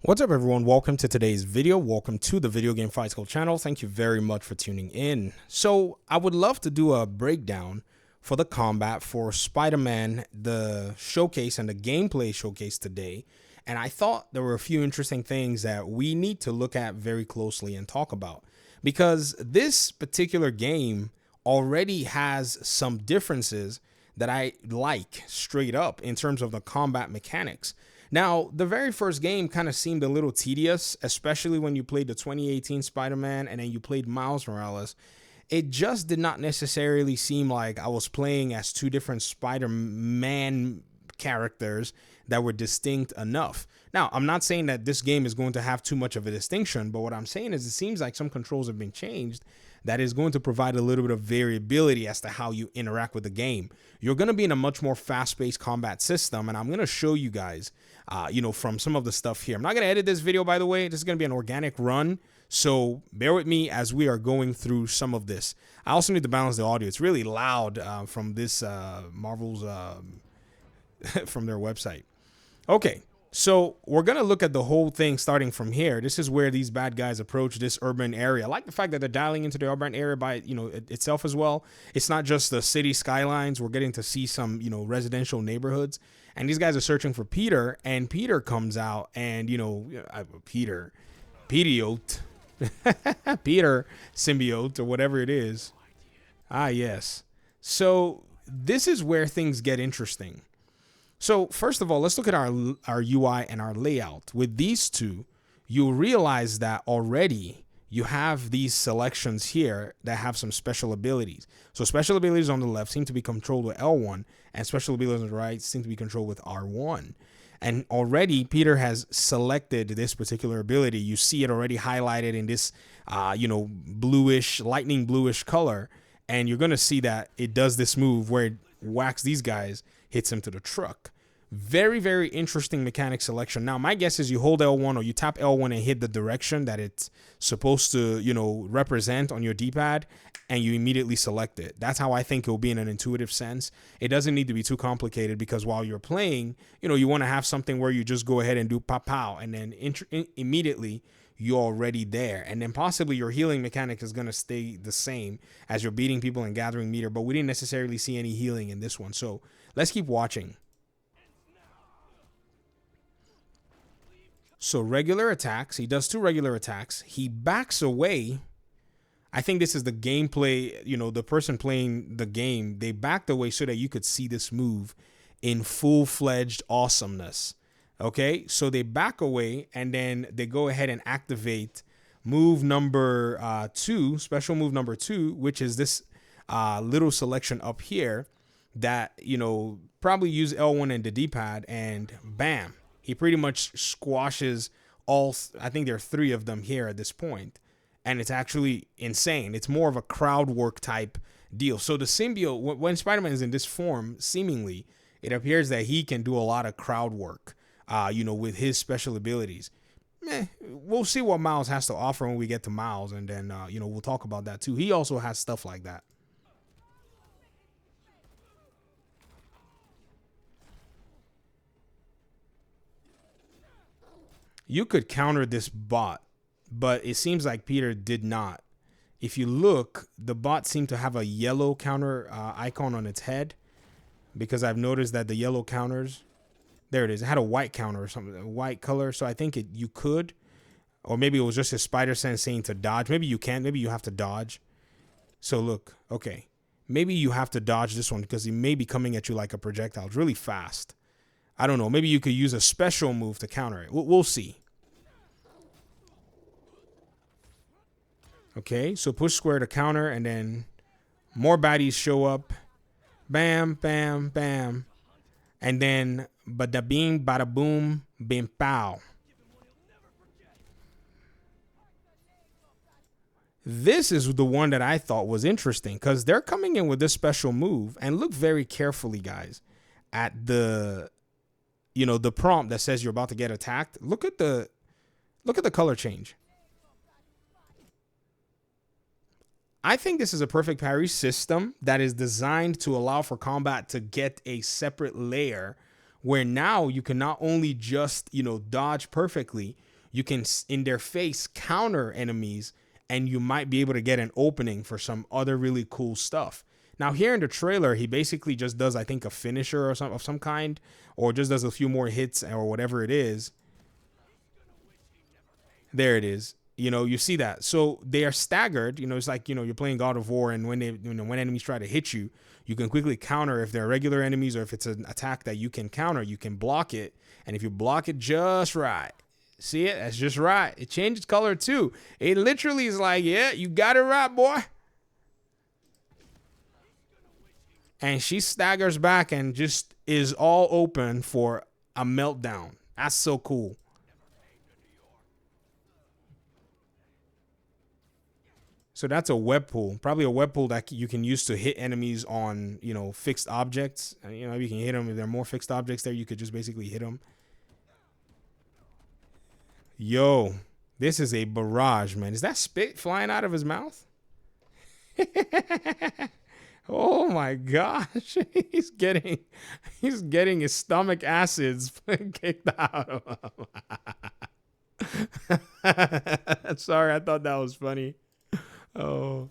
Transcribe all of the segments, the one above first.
What's up, everyone? Welcome to today's video. Welcome to the Video Game Fight School channel. Thank you very much for tuning in. So I would love to do a breakdown for the combat for Spider-Man, the showcase and the gameplay showcase today. And I thought there were a few interesting things that we need to look at very closely and talk about, because this particular game already has some differences that I like straight up in terms of the combat mechanics. Now, the very first game kind of seemed a little tedious, especially when you played the 2018 Spider-Man and then you played Miles Morales. It just did not necessarily seem like I was playing as two different Spider-Man characters that were distinct enough. Now, I'm not saying that this game is going to have too much of a distinction, but what I'm saying is it seems like some controls have been changed that is going to provide a little bit of variability as to how you interact with the game. You're going to be in a much more fast-paced combat system, and I'm going to show you guys, from some of the stuff here. I'm not going to edit this video, by the way. This is going to be an organic run, so bear with me as we are going through some of this. I also need to balance the audio. It's really loud from this Marvel's from their website. Okay. So we're going to look at the whole thing starting from here. This is where these bad guys approach this urban area. I like the fact that they're dialing into the urban area by, itself as well. It's not just the city skylines. We're getting to see some, residential neighborhoods. And these guys are searching for Peter. And Peter comes out and, Peter Symbiote or whatever it is. Ah, yes. So this is where things get interesting. So first of all, let's look at our UI and our layout. With these two, you'll realize that already you have these selections here that have some special abilities. So special abilities on the left seem to be controlled with L1, and special abilities on the right seem to be controlled with R1. And already Peter has selected this particular ability. You see it already highlighted in this, bluish, lightning bluish color. And you're going to see that it does this move where it whacks these guys, hits him to the truck. Very, very interesting mechanic selection. Now, my guess is you hold L1 or you tap L1 and hit the direction that it's supposed to, represent on your D-pad, and you immediately select it. That's how I think it will be in an intuitive sense. It doesn't need to be too complicated, because while you're playing, you want to have something where you just go ahead and do pow, and then immediately you're already there. And then possibly your healing mechanic is going to stay the same as you're beating people and gathering meter, but we didn't necessarily see any healing in this one. So let's keep watching. So regular attacks, he does two regular attacks. He backs away. I think this is the gameplay, the person playing the game, they backed away so that you could see this move in full-fledged awesomeness. Okay, so they back away and then they go ahead and activate move number 2, special move number 2, which is this little selection up here that, probably use L1 and the D-pad, and bam, he pretty much squashes all. I think there are 3 of them here at this point, and it's actually insane. It's more of a crowd work type deal. So the symbiote, when Spider-Man is in this form, seemingly, it appears that he can do a lot of crowd work. With his special abilities. We'll see what Miles has to offer when we get to Miles, and then, we'll talk about that too. He also has stuff like that. You could counter this bot, but it seems like Peter did not. If you look, the bot seemed to have a yellow counter icon on its head, because I've noticed that the yellow counters, there it is. It had a white counter or something, a white color. So I think you could, or maybe it was just his spider sense saying to dodge. Maybe you can't. Maybe you have to dodge. So look, okay. Maybe you have to dodge this one because he may be coming at you like a projectile. It's really fast. I don't know. Maybe you could use a special move to counter it. We'll see. Okay, so push square to counter, and then more baddies show up. Bam, bam, bam. And then, bada bing, bada boom, bim pow. This is the one that I thought was interesting, because they're coming in with this special move, and look very carefully, guys, at the, the prompt that says you're about to get attacked. Look at the color change. I think this is a perfect parry system that is designed to allow for combat to get a separate layer where now you can not only just, dodge perfectly, you can in their face counter enemies, and you might be able to get an opening for some other really cool stuff. Now here in the trailer, he basically just does, I think, a finisher or some of some kind, or just does a few more hits or whatever it is. There it is. You see that. So they are staggered. It's like, you're playing God of War, and when enemies try to hit you, you can quickly counter if they're regular enemies, or if it's an attack that you can counter, you can block it. And if you block it just right, see it? That's just right. It changes color too. It literally is like, yeah, you got it right, boy. And she staggers back and just is all open for a meltdown. That's so cool. So that's a web pool, probably a web pool that you can use to hit enemies on, fixed objects. You can hit them if there are more fixed objects there. You could just basically hit them. Yo, this is a barrage, man. Is that spit flying out of his mouth? Oh my gosh, he's getting his stomach acids kicked out of him. Sorry, I thought that was funny. Oh,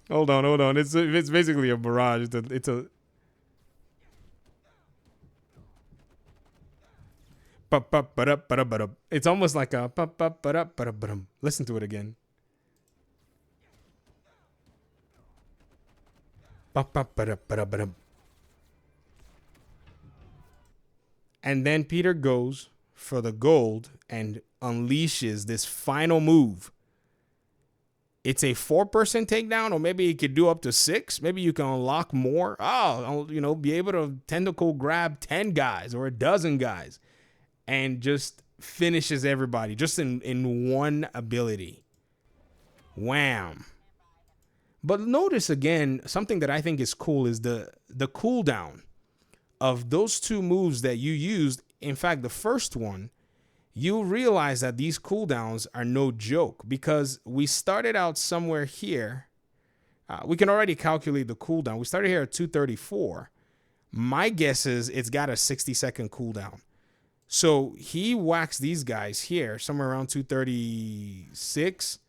hold on. It's basically a barrage. It's a it's almost like a listen to it again. And then Peter goes for the gold and unleashes this final move. It's a 4-person takedown, or maybe you could do up to 6. Maybe you can unlock more. Be able to tentacle grab 10 guys or a dozen guys and just finishes everybody just in one ability. Wham. But notice again, something that I think is cool is the cooldown of those 2 moves that you used. In fact, the first one, you realize that these cooldowns are no joke, because we started out somewhere here. We can already calculate the cooldown. We started here at 234. My guess is it's got a 60-second cooldown. So he whacks these guys here somewhere around 236,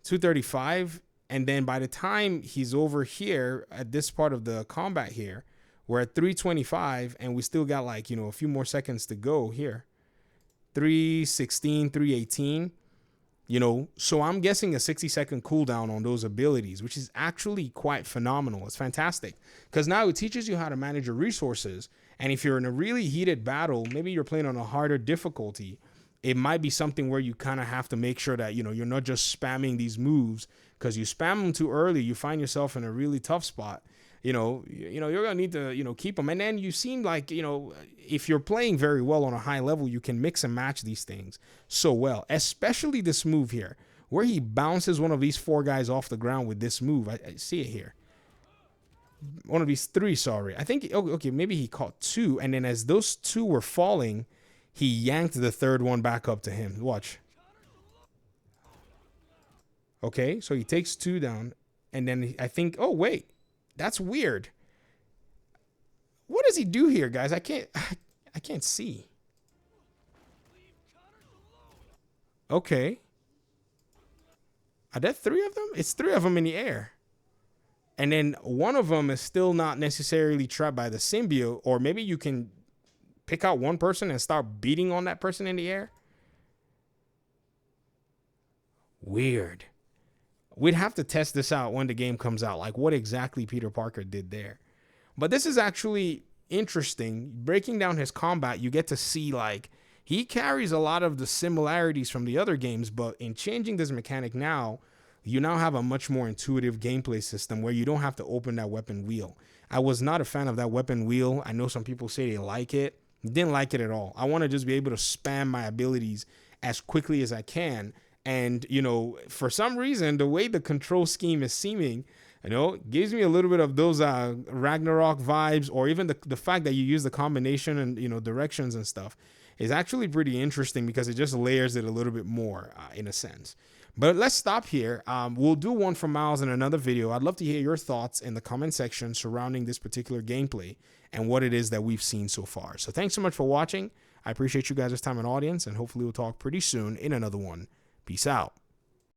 235. And then by the time he's over here at this part of the combat here, we're at 325, and we still got like, a few more seconds to go here. 316, 318, so I'm guessing a 60-second cooldown on those abilities, which is actually quite phenomenal. It's fantastic, because now it teaches you how to manage your resources. And if you're in a really heated battle, maybe you're playing on a harder difficulty, it might be something where you kind of have to make sure that, you're not just spamming these moves, because you spam them too early, you find yourself in a really tough spot. You're gonna need to, keep them. And then you seem like, if you're playing very well on a high level, you can mix and match these things so well, especially this move here, where he bounces one of these 4 guys off the ground with this move. I see it here. One of these 3, sorry. I think, okay, maybe he caught 2. And then as those 2 were falling, he yanked the 3rd one back up to him. Watch. Okay, so he takes 2 down, and then I think, oh wait, that's weird. What does he do here, guys? I can't see. Okay. Are there 3 of them? It's 3 of them in the air. And then one of them is still not necessarily trapped by the symbiote, or maybe you can pick out one person and start beating on that person in the air. Weird. We'd have to test this out when the game comes out, like what exactly Peter Parker did there. But this is actually interesting. Breaking down his combat, you get to see, like, he carries a lot of the similarities from the other games, but in changing this mechanic now, you now have a much more intuitive gameplay system where you don't have to open that weapon wheel. I was not a fan of that weapon wheel. I know some people say they like it. Didn't like it at all. I want to just be able to spam my abilities as quickly as I can. And, for some reason, the way the control scheme is seeming, gives me a little bit of those Ragnarok vibes, or even the fact that you use the combination and, directions and stuff is actually pretty interesting, because it just layers it a little bit more in a sense. But let's stop here. We'll do one from Miles in another video. I'd love to hear your thoughts in the comment section surrounding this particular gameplay and what it is that we've seen so far. So thanks so much for watching. I appreciate you guys' time and audience, and hopefully we'll talk pretty soon in another one. Peace out.